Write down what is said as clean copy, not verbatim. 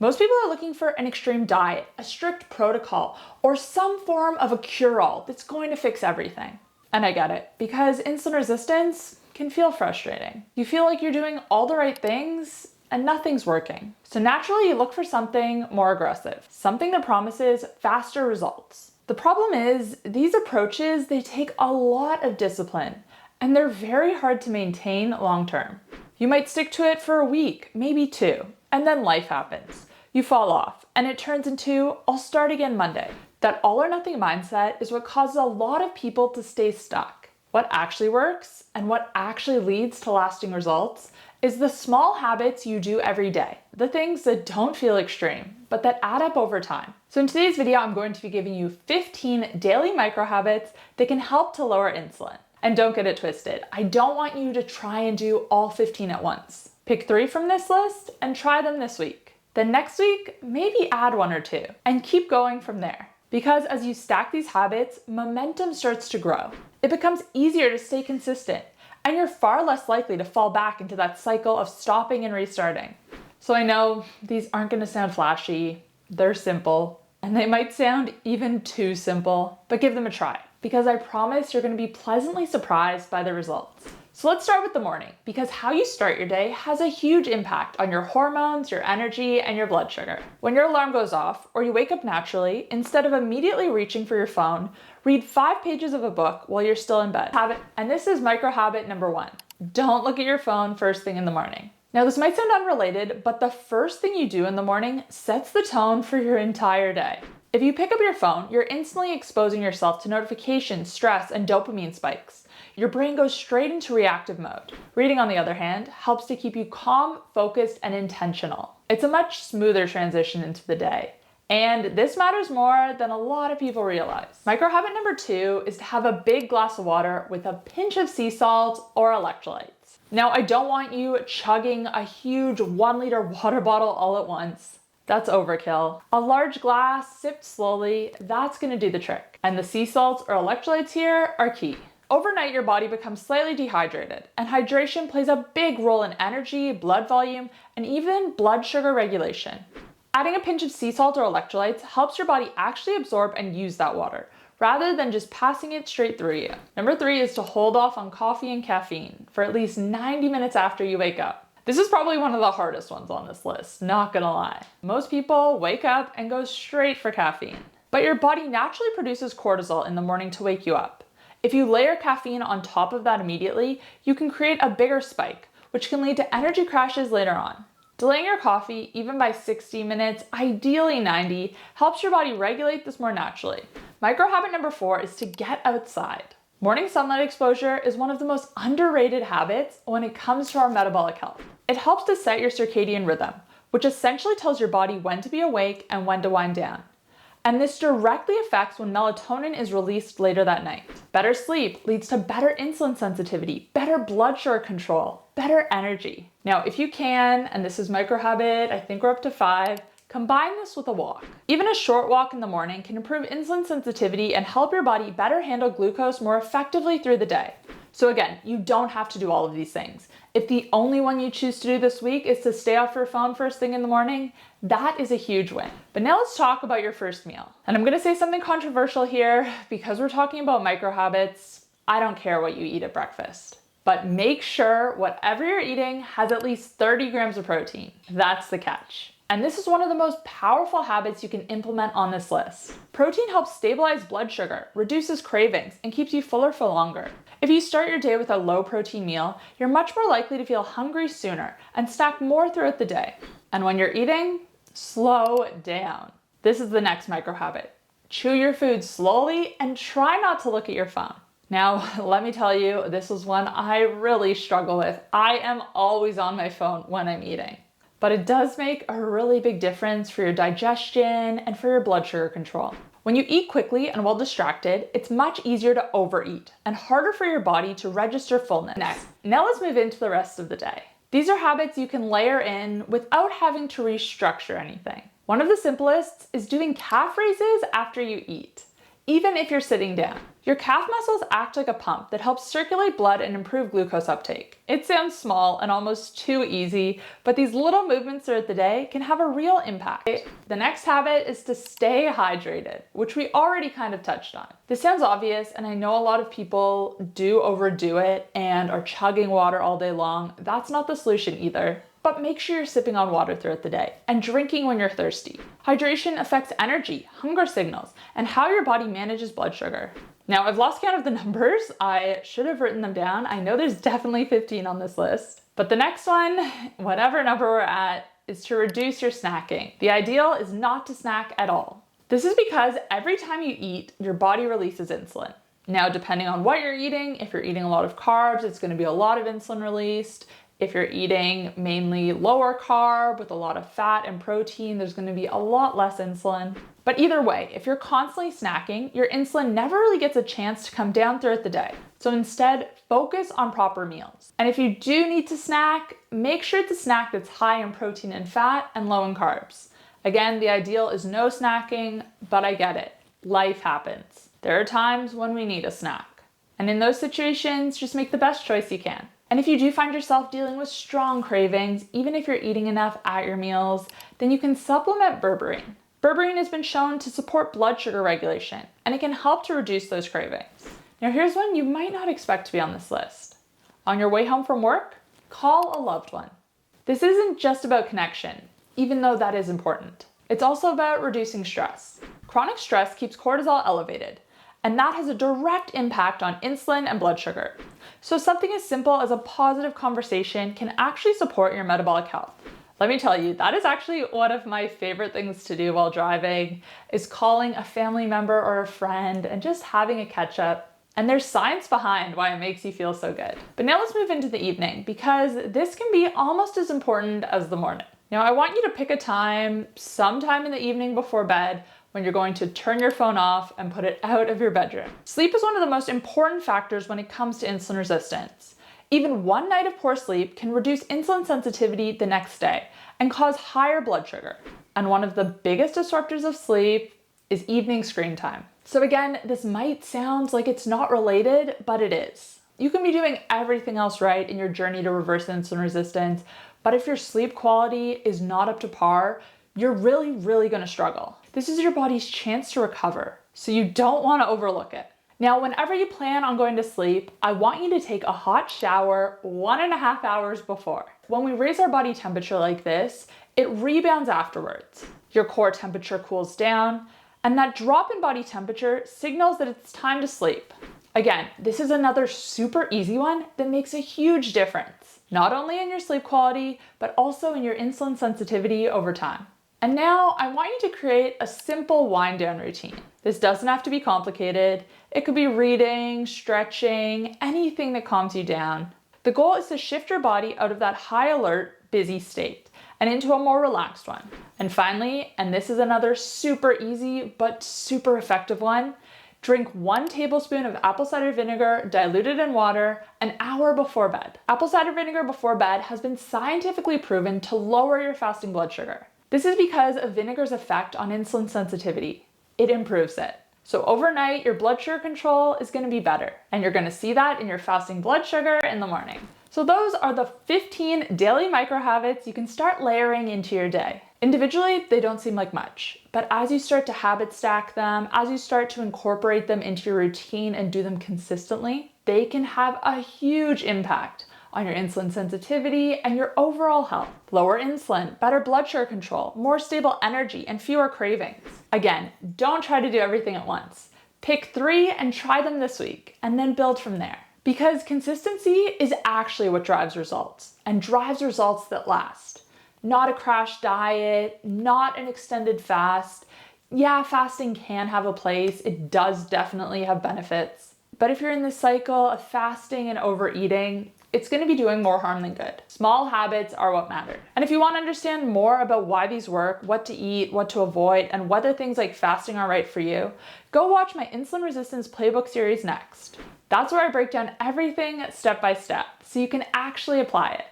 Most people are looking for an extreme diet, a strict protocol, or some form of a cure-all that's going to fix everything. And I get it, because insulin resistance can feel frustrating. You feel like you're doing all the right things and nothing's working. So naturally you look for something more aggressive, something that promises faster results. The problem is these approaches, they take a lot of discipline and they're very hard to maintain long term. You might stick to it for a week, maybe 2, and then life happens. You fall off and it turns into, I'll start again Monday. That all or nothing mindset is what causes a lot of people to stay stuck. What actually works and what actually leads to lasting results is the small habits you do every day. The things that don't feel extreme, but that add up over time. So in today's video, I'm going to be giving you 15 daily micro habits that can help to lower insulin. And don't get it twisted. I don't want you to try and do all 15 at once. Pick 3 from this list and try them this week. Then next week, maybe add 1 or 2 and keep going from there. Because as you stack these habits, momentum starts to grow. It becomes easier to stay consistent, and you're far less likely to fall back into that cycle of stopping and restarting. So I know these aren't going to sound flashy, they're simple, and they might sound even too simple, but give them a try, because I promise you're going to be pleasantly surprised by the results. So let's start with the morning, because how you start your day has a huge impact on your hormones, your energy, and your blood sugar. When your alarm goes off, or you wake up naturally, instead of immediately reaching for your phone, read 5 pages of a book while you're still in bed. And this is micro habit number 1. Don't look at your phone first thing in the morning. Now this might sound unrelated, but the first thing you do in the morning sets the tone for your entire day. If you pick up your phone, you're instantly exposing yourself to notifications, stress, and dopamine spikes. Your brain goes straight into reactive mode. Reading, on the other hand, helps to keep you calm, focused, and intentional. It's a much smoother transition into the day. And this matters more than a lot of people realize. Micro habit number 2 is to have a big glass of water with a pinch of sea salt or electrolytes. Now, I don't want you chugging a huge 1-liter water bottle all at once. That's overkill. A large glass, sipped slowly, that's gonna do the trick. And the sea salts or electrolytes here are key. Overnight, your body becomes slightly dehydrated, and hydration plays a big role in energy, blood volume, and even blood sugar regulation. Adding a pinch of sea salt or electrolytes helps your body actually absorb and use that water, rather than just passing it straight through you. Number 3 is to hold off on coffee and caffeine for at least 90 minutes after you wake up. This is probably one of the hardest ones on this list, not gonna lie. Most people wake up and go straight for caffeine, but your body naturally produces cortisol in the morning to wake you up. If you layer caffeine on top of that immediately, you can create a bigger spike, which can lead to energy crashes later on. Delaying your coffee, even by 60 minutes, ideally 90, helps your body regulate this more naturally. Micro habit number 4 is to get outside. Morning sunlight exposure is one of the most underrated habits when it comes to our metabolic health. It helps to set your circadian rhythm, which essentially tells your body when to be awake and when to wind down. And this directly affects when melatonin is released later that night. Better sleep leads to better insulin sensitivity, better blood sugar control, better energy. Now, if you can, and this is micro habit, I think we're up to 5, combine this with a walk. Even a short walk in the morning can improve insulin sensitivity and help your body better handle glucose more effectively through the day. So again, you don't have to do all of these things. If the only one you choose to do this week is to stay off your phone first thing in the morning, that is a huge win. But now let's talk about your first meal. And I'm gonna say something controversial here because we're talking about micro habits. I don't care what you eat at breakfast, but make sure whatever you're eating has at least 30 grams of protein. That's the catch. And this is one of the most powerful habits you can implement on this list. Protein helps stabilize blood sugar, reduces cravings, and keeps you fuller for longer. If you start your day with a low protein meal, you're much more likely to feel hungry sooner and snack more throughout the day. And when you're eating, slow down. This is the next micro habit. Chew your food slowly and try not to look at your phone. Now, let me tell you, this is one I really struggle with. I am always on my phone when I'm eating. But it does make a really big difference for your digestion and for your blood sugar control. When you eat quickly and while distracted, it's much easier to overeat and harder for your body to register fullness. Now let's move into the rest of the day. These are habits you can layer in without having to restructure anything. One of the simplest is doing calf raises after you eat, even if you're sitting down. Your calf muscles act like a pump that helps circulate blood and improve glucose uptake. It sounds small and almost too easy, but these little movements throughout the day can have a real impact. The next habit is to stay hydrated, which we already kind of touched on. This sounds obvious, and I know a lot of people do overdo it and are chugging water all day long. That's not the solution either. But make sure you're sipping on water throughout the day and drinking when you're thirsty. Hydration affects energy, hunger signals, and how your body manages blood sugar. Now, I've lost count of the numbers. I should have written them down. I know there's definitely 15 on this list. But the next one, whatever number we're at, is to reduce your snacking. The ideal is not to snack at all. This is because every time you eat, your body releases insulin. Now, depending on what you're eating, if you're eating a lot of carbs, it's going to be a lot of insulin released. If you're eating mainly lower carb with a lot of fat and protein, there's going to be a lot less insulin. But either way, if you're constantly snacking, your insulin never really gets a chance to come down throughout the day. So instead, focus on proper meals. And if you do need to snack, make sure it's a snack that's high in protein and fat and low in carbs. Again, the ideal is no snacking, but I get it. Life happens. There are times when we need a snack. And in those situations, just make the best choice you can. And if you do find yourself dealing with strong cravings, even if you're eating enough at your meals, then you can supplement berberine. Berberine has been shown to support blood sugar regulation, and it can help to reduce those cravings. Now here's one you might not expect to be on this list. On your way home from work, call a loved one. This isn't just about connection, even though that is important. It's also about reducing stress. Chronic stress keeps cortisol elevated, and that has a direct impact on insulin and blood sugar. So something as simple as a positive conversation can actually support your metabolic health. Let me tell you, that is actually one of my favorite things to do while driving, is calling a family member or a friend and just having a catch up. And there's science behind why it makes you feel so good. But now let's move into the evening, because this can be almost as important as the morning. Now I want you to pick a time, sometime in the evening before bed, when you're going to turn your phone off and put it out of your bedroom. Sleep is one of the most important factors when it comes to insulin resistance. Even one night of poor sleep can reduce insulin sensitivity the next day and cause higher blood sugar. And one of the biggest disruptors of sleep is evening screen time. So again, this might sound like it's not related, but it is. You can be doing everything else right in your journey to reverse insulin resistance, but if your sleep quality is not up to par, you're really gonna struggle. This is your body's chance to recover, so you don't wanna overlook it. Now, whenever you plan on going to sleep, I want you to take a hot shower 1.5 hours before. When we raise our body temperature like this, it rebounds afterwards. Your core temperature cools down, and that drop in body temperature signals that it's time to sleep. Again, this is another super easy one that makes a huge difference, not only in your sleep quality, but also in your insulin sensitivity over time. And now I want you to create a simple wind down routine. This doesn't have to be complicated. It could be reading, stretching, anything that calms you down. The goal is to shift your body out of that high alert, busy state and into a more relaxed one. And finally, and this is another super easy but super effective one, drink 1 tablespoon of apple cider vinegar diluted in water an hour before bed. Apple cider vinegar before bed has been scientifically proven to lower your fasting blood sugar. This is because of vinegar's effect on insulin sensitivity. It improves it. So overnight, your blood sugar control is going to be better, and you're going to see that in your fasting blood sugar in the morning. So those are the 15 daily micro habits you can start layering into your day. Individually, they don't seem like much, but as you start to habit stack them, as you start to incorporate them into your routine and do them consistently, they can have a huge impact on your insulin sensitivity and your overall health. Lower insulin, better blood sugar control, more stable energy, and fewer cravings. Again, don't try to do everything at once. Pick 3 and try them this week, and then build from there. Because consistency is actually what drives results, and drives results that last. Not a crash diet, not an extended fast. Yeah, fasting can have a place. It does definitely have benefits. But if you're in this cycle of fasting and overeating, it's going to be doing more harm than good. Small habits are what matter. And if you want to understand more about why these work, what to eat, what to avoid, and whether things like fasting are right for you, go watch my Insulin Resistance Playbook series next. That's where I break down everything step by step, so you can actually apply it.